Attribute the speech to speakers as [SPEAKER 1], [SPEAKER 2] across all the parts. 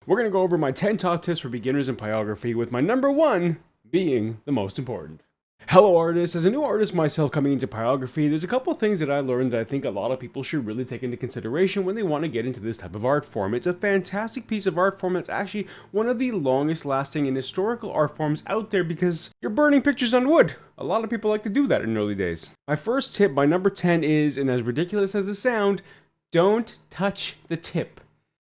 [SPEAKER 1] We're going to go over my 10 top tips for beginners in pyrography, with my number 1 being the most important. Hello artists, as a new artist myself coming into pyrography, there's a couple things that I learned that I think a lot of people should really take into consideration when they want to get into this type of art form. It's a fantastic piece of art form. It's actually one of the longest lasting and historical art forms out there because you're burning pictures on wood. A lot of people like to do that in early days. My first tip, my number 10 is, and as ridiculous as it sounds, don't touch the tip.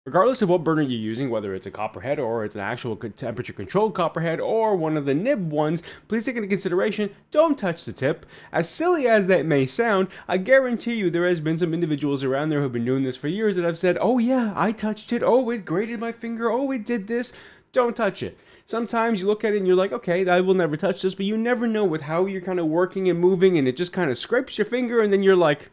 [SPEAKER 1] Regardless of what burner you're using, whether it's a copperhead or it's an actual temperature controlled copperhead or one of the nib ones, please take into consideration, don't touch the tip. As silly as that may sound, I guarantee you there has been some individuals around there who've been doing this for years that have said, oh yeah, I touched it, oh it grated my finger, oh it did this. Don't touch it. Sometimes you look at it and you're like, okay, I will never touch this, but you never know with how you're kind of working and moving and it just kind of scrapes your finger and then you're like,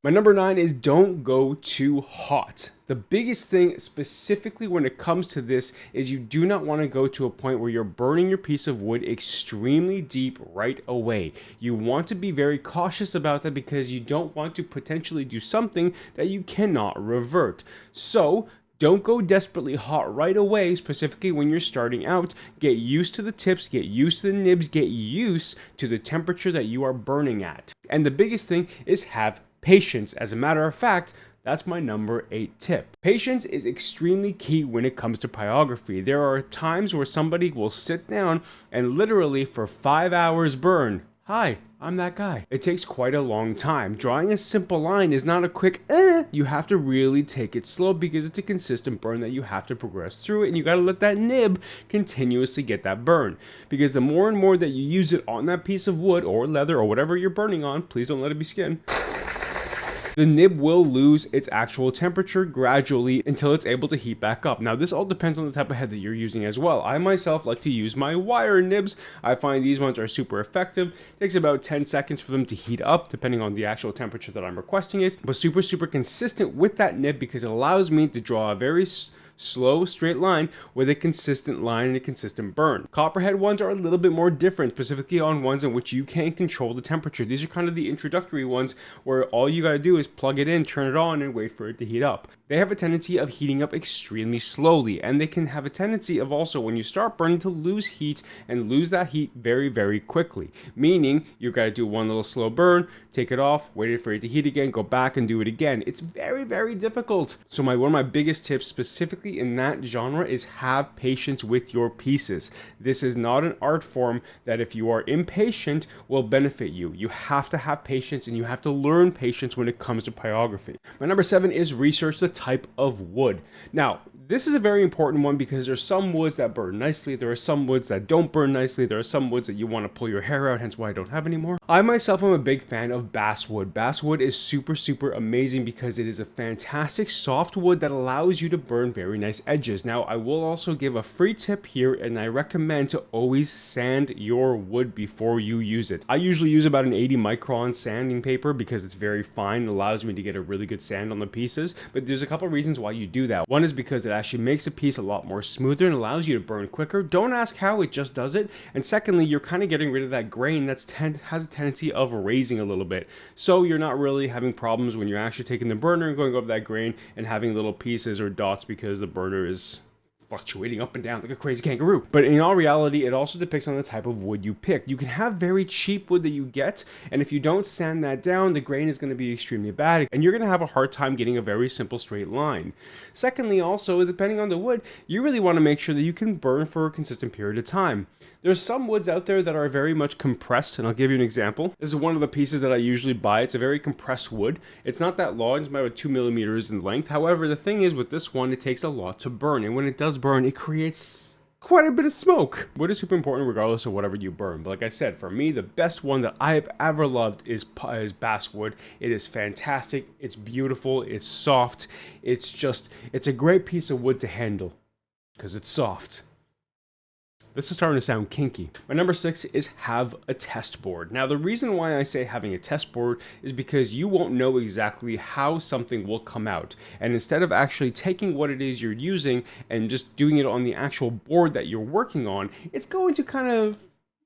[SPEAKER 1] my number 9 is don't go too hot. The biggest thing specifically when it comes to this is you do not want to go to a point where you're burning your piece of wood extremely deep right away. You want to be very cautious about that because you don't want to potentially do something that you cannot revert. So don't go desperately hot right away, specifically when you're starting out. Get used to the tips, get used to the nibs, get used to the temperature that you are burning at. And the biggest thing is have patience. As a matter of fact, that's my number 8 tip. Patience is extremely key when it comes to pyrography. There are times where somebody will sit down and literally for 5 hours burn. Hi, I'm that guy. It takes quite a long time. Drawing a simple line is not a quick You have to really take it slow because it's a consistent burn that you have to progress through it, and you gotta let that nib continuously get that burn. Because the more and more that you use it on that piece of wood or leather or whatever you're burning on, please don't let it be skin, the nib will lose its actual temperature gradually until it's able to heat back up. Now, this all depends on the type of head that you're using as well. I myself like to use my wire nibs. I find these ones are super effective. It takes about 10 seconds for them to heat up, depending on the actual temperature that I'm requesting it. But super consistent with that nib because it allows me to draw a very slow straight line with a consistent line and a consistent burn. Copperhead ones are a little bit more different, specifically on ones in which you can control the temperature. These are kind of the introductory ones where all you gotta do is plug it in, turn it on, and wait for it to heat up. They have a tendency of heating up extremely slowly, and they can have a tendency of also, when you start burning, to lose heat and lose that heat very quickly. Meaning, you gotta do one little slow burn, take it off, wait for it to heat again, go back and do it again. It's very difficult. So one of my biggest tips specifically in that genre is have patience with your pieces. This is not an art form that if you are impatient will benefit you. You have to have patience and you have to learn patience when it comes to pyrography. My number 7 is research the type of wood. Now, this is a very important one because there's some woods that burn nicely, there are some woods that don't burn nicely, there are some woods that you want to pull your hair out, hence why I don't have any more. I myself am a big fan of basswood. Basswood is super amazing because it is a fantastic soft wood that allows you to burn very nice edges. Now, I will also give a free tip here, and I recommend to always sand your wood before you use it. I usually use about an 80 micron sanding paper because it's very fine. It allows me to get a really good sand on the pieces, but there's a couple reasons why you do that. One is because it actually makes a piece a lot more smoother and allows you to burn quicker. Don't ask how, it just does it. And secondly, you're kind of getting rid of that grain that has a tendency of raising a little bit. So you're not really having problems when you're actually taking the burner and going over that grain and having little pieces or dots because the burner is fluctuating up and down like a crazy kangaroo. But in all reality, it also depicts on the type of wood you pick. You can have very cheap wood that you get, and if you don't sand that down, the grain is going to be extremely bad, and you're going to have a hard time getting a very simple straight line. Secondly, also, depending on the wood, you really want to make sure that you can burn for a consistent period of time. There's some woods out there that are very much compressed, and I'll give you an example. This is one of the pieces that I usually buy. It's a very compressed wood. It's not that long, it's about 2 millimeters in length. However, the thing is with this one, it takes a lot to burn, and when it does burn, it creates quite a bit of smoke. Wood is super important regardless of whatever you burn. But like I said, for me, the best one that I've ever loved is basswood. It is fantastic. It's beautiful. It's soft. It's a great piece of wood to handle because it's soft. This is starting to sound kinky. My number 6 is have a test board. Now, the reason why I say having a test board is because you won't know exactly how something will come out. And instead of actually taking what it is you're using and just doing it on the actual board that you're working on, it's going to kind of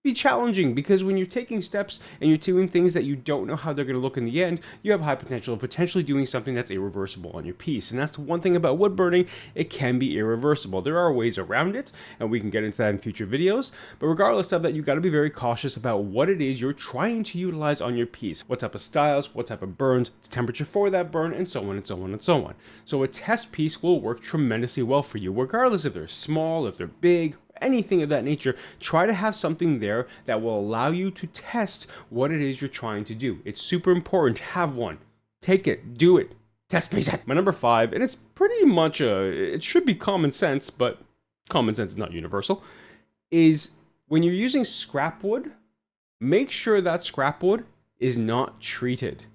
[SPEAKER 1] be challenging, because when you're taking steps and you're doing things that you don't know how they're going to look in the end, you have high potential of potentially doing something that's irreversible on your piece. And that's the one thing about wood burning, it can be irreversible. There are ways around it, and we can get into that in future videos. But regardless of that, you got to be very cautious about what it is you're trying to utilize on your piece. What type of styles, what type of burns, the temperature for that burn, and so on and so on and so on. So a test piece will work tremendously well for you, regardless if they're small, if they're big, anything of that nature. Try to have something there that will allow you to test what it is you're trying to do. It's super important to have one. Take it, do it, test preset. My number 5, and it's pretty much it should be common sense, but common sense is not universal, is when you're using scrap wood, make sure that scrap wood is not treated.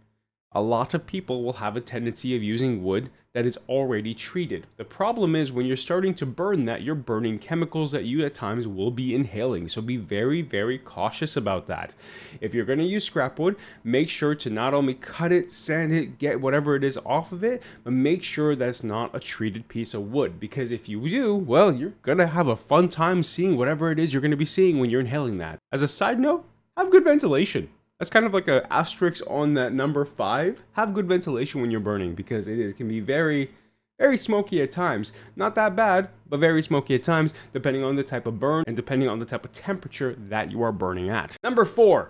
[SPEAKER 1] A lot of people will have a tendency of using wood that is already treated. The problem is when you're starting to burn that, you're burning chemicals that you at times will be inhaling. So be very, very cautious about that. If you're going to use scrap wood, make sure to not only cut it, sand it, get whatever it is off of it, but make sure that's not a treated piece of wood. Because if you do, well, you're going to have a fun time seeing whatever it is you're going to be seeing when you're inhaling that. As a side note, have good ventilation. That's kind of like an asterisk on that number 5. Have good ventilation when you're burning, because it can be very, very smoky at times. Not that bad, but very smoky at times, depending on the type of burn and depending on the type of temperature that you are burning at. Number 4,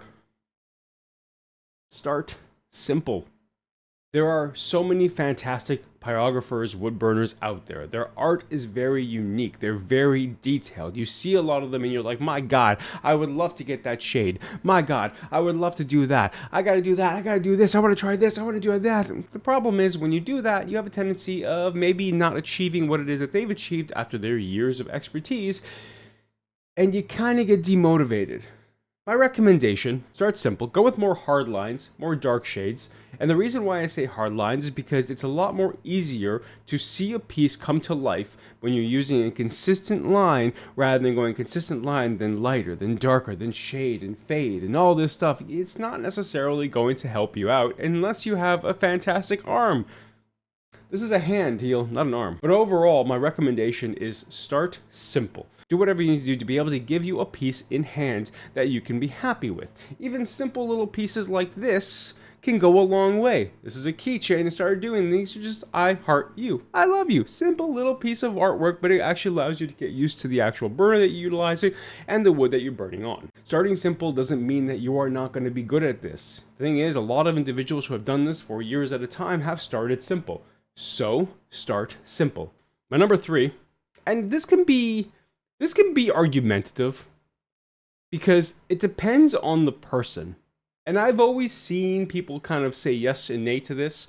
[SPEAKER 1] start simple. There are so many fantastic pyrographers, wood burners out there. Their art is very unique. They're very detailed. You see a lot of them and you're like, my God, I would love to get that shade. My God, I would love to do that. I gotta do that. I gotta do this. I wanna try this. I wanna do that. The problem is when you do that, you have a tendency of maybe not achieving what it is that they've achieved after their years of expertise, and you kind of get demotivated. My recommendation, start simple, go with more hard lines, more dark shades. And the reason why I say hard lines is because it's a lot more easier to see a piece come to life when you're using a consistent line rather than going consistent line, then lighter, then darker, then shade and fade and all this stuff. It's not necessarily going to help you out unless you have a fantastic arm. This is a hand heal, not an arm. But overall, my recommendation is start simple. Do whatever you need to do to be able to give you a piece in hand that you can be happy with. Even simple little pieces like this can go a long way. This is a keychain. I started doing these are just I heart you. I love you. Simple little piece of artwork, but it actually allows you to get used to the actual burner that you're utilizing and the wood that you're burning on. Starting simple doesn't mean that you are not going to be good at this. The thing is, a lot of individuals who have done this for years at a time have started simple. So start simple. My number 3, and this can be argumentative because it depends on the person. And I've always seen people kind of say yes and nay to this.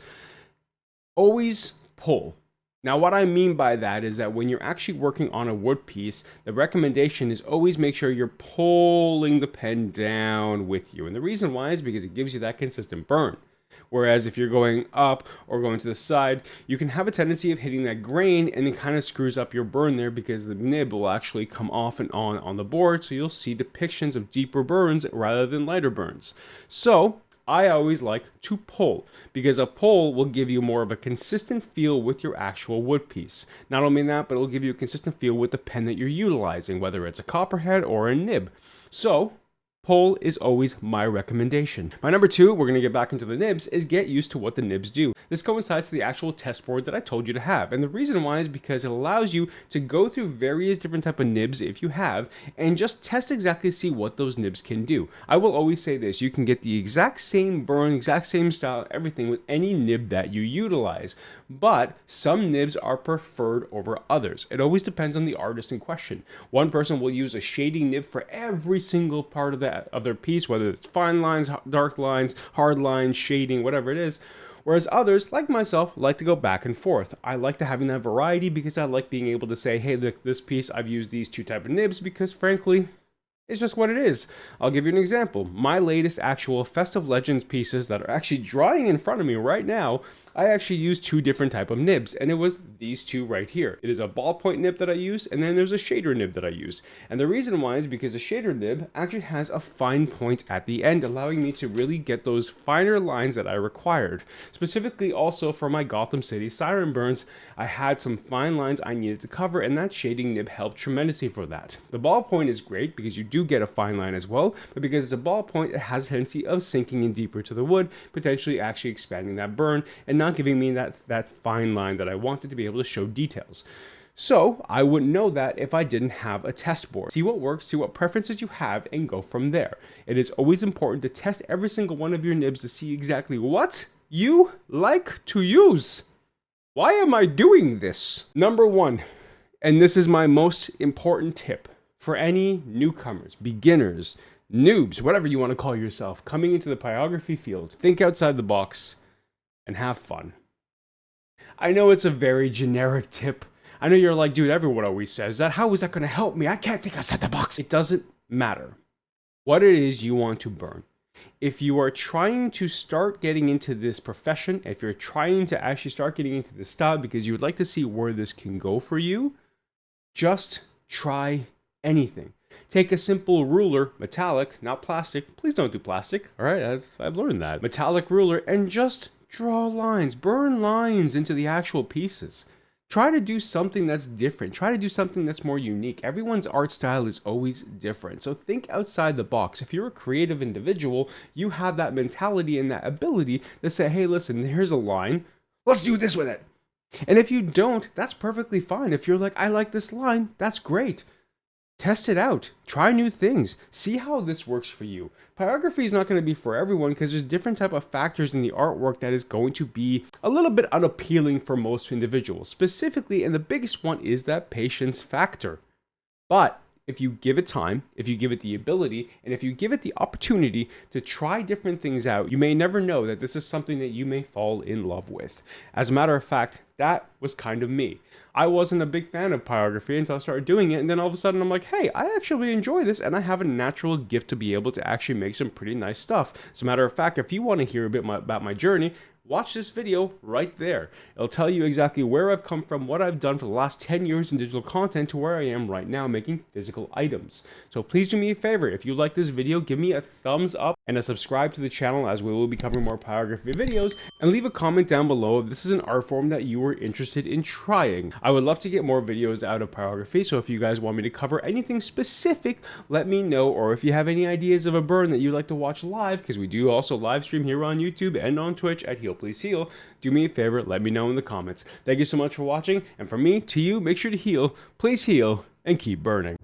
[SPEAKER 1] Always pull. Now, what I mean by that is that when you're actually working on a wood piece, the recommendation is always make sure you're pulling the pen down with you. And the reason why is because it gives you that consistent burn. Whereas if you're going up or going to the side, you can have a tendency of hitting that grain and it kind of screws up your burn there because the nib will actually come off and on the board. So you'll see depictions of deeper burns rather than lighter burns. So I always like to pull because a pull will give you more of a consistent feel with your actual wood piece. Not only that, but it'll give you a consistent feel with the pen that you're utilizing, whether it's a copperhead or a nib. So pull is always my recommendation. My number 2, we're going to get back into the nibs, is get used to what the nibs do. This coincides to the actual test board that I told you to have. And the reason why is because it allows you to go through various different type of nibs if you have, and just test exactly see what those nibs can do. I will always say this, you can get the exact same burn, exact same style, everything with any nib that you utilize. But some nibs are preferred over others. It always depends on the artist in question. One person will use a shading nib for every single part of their piece, whether it's fine lines, dark lines, hard lines, shading, whatever it is. Whereas others, like myself, like to go back and forth. I like to having that variety because I like being able to say, hey, this piece, I've used these 2 type of nibs because frankly, it's just what it is. I'll give you an example. My latest actual Festive Legends pieces that are actually drying in front of me right now, I actually used 2 different type of nibs, and it was these 2 right here. It is a ballpoint nib that I use, and then there's a shader nib that I used. And the reason why is because the shader nib actually has a fine point at the end, allowing me to really get those finer lines that I required. Specifically also for my Gotham City Siren burns, I had some fine lines I needed to cover, and that shading nib helped tremendously for that. The ballpoint is great because you do do get a fine line as well, but because it's a ballpoint, it has a tendency of sinking in deeper to the wood, potentially actually expanding that burn and not giving me that fine line that I wanted to be able to show details. So I wouldn't know that if I didn't have a test board. See what works, see what preferences you have, and go from there. It is always important to test every single one of your nibs to see exactly what you like to use. Why am I doing this? Number one, and this is my most important tip for any newcomers, beginners, noobs, whatever you want to call yourself, coming into the pyrography field. Think outside the box and have fun. I know it's a very generic tip. I know you're like, dude, everyone always says that. How is that going to help me? I can't think outside the box. It doesn't matter what it is you want to burn. If you are trying to start getting into this profession, if you're trying to actually start getting into this style because you would like to see where this can go for you, just try anything. Take a simple ruler, metallic, not plastic. Please don't do plastic. All right, I've learned that. Metallic ruler, and just draw lines, burn lines into the actual pieces. Try to do something that's different. Try to do something that's more unique. Everyone's art style is always different. So think outside the box. If you're a creative individual, you have that mentality and that ability to say, hey, listen, here's a line. Let's do this with it. And if you don't, that's perfectly fine. If you're like, I like this line, that's great. Test it out. Try new things. See how this works for you. Pyrography is not going to be for everyone because there's different type of factors in the artwork that is going to be a little bit unappealing for most individuals. Specifically, and the biggest one is that patience factor. But if you give it time, if you give it the ability, and if you give it the opportunity to try different things out, you may never know that this is something that you may fall in love with. As a matter of fact, that was kind of me. I wasn't a big fan of pyrography until I started doing it, and then all of a sudden I'm like, hey, I actually enjoy this, and I have a natural gift to be able to actually make some pretty nice stuff. As a matter of fact, if you want to hear a bit about my journey, watch this video right there. It'll tell you exactly where I've come from, what I've done for the last 10 years in digital content to where I am right now making physical items. So please do me a favor. If you like this video, give me a thumbs up and a subscribe to the channel as we will be covering more pyrography videos, and leave a comment down below if this is an art form that you were interested in trying. I would love to get more videos out of pyrography, so if you guys want me to cover anything specific, let me know, or if you have any ideas of a burn that you'd like to watch live, because we do also live stream here on YouTube and on Twitch at HealPleaseHeal, do me a favor, let me know in the comments. Thank you so much for watching, and from me to you, make sure to heal, please heal, and keep burning.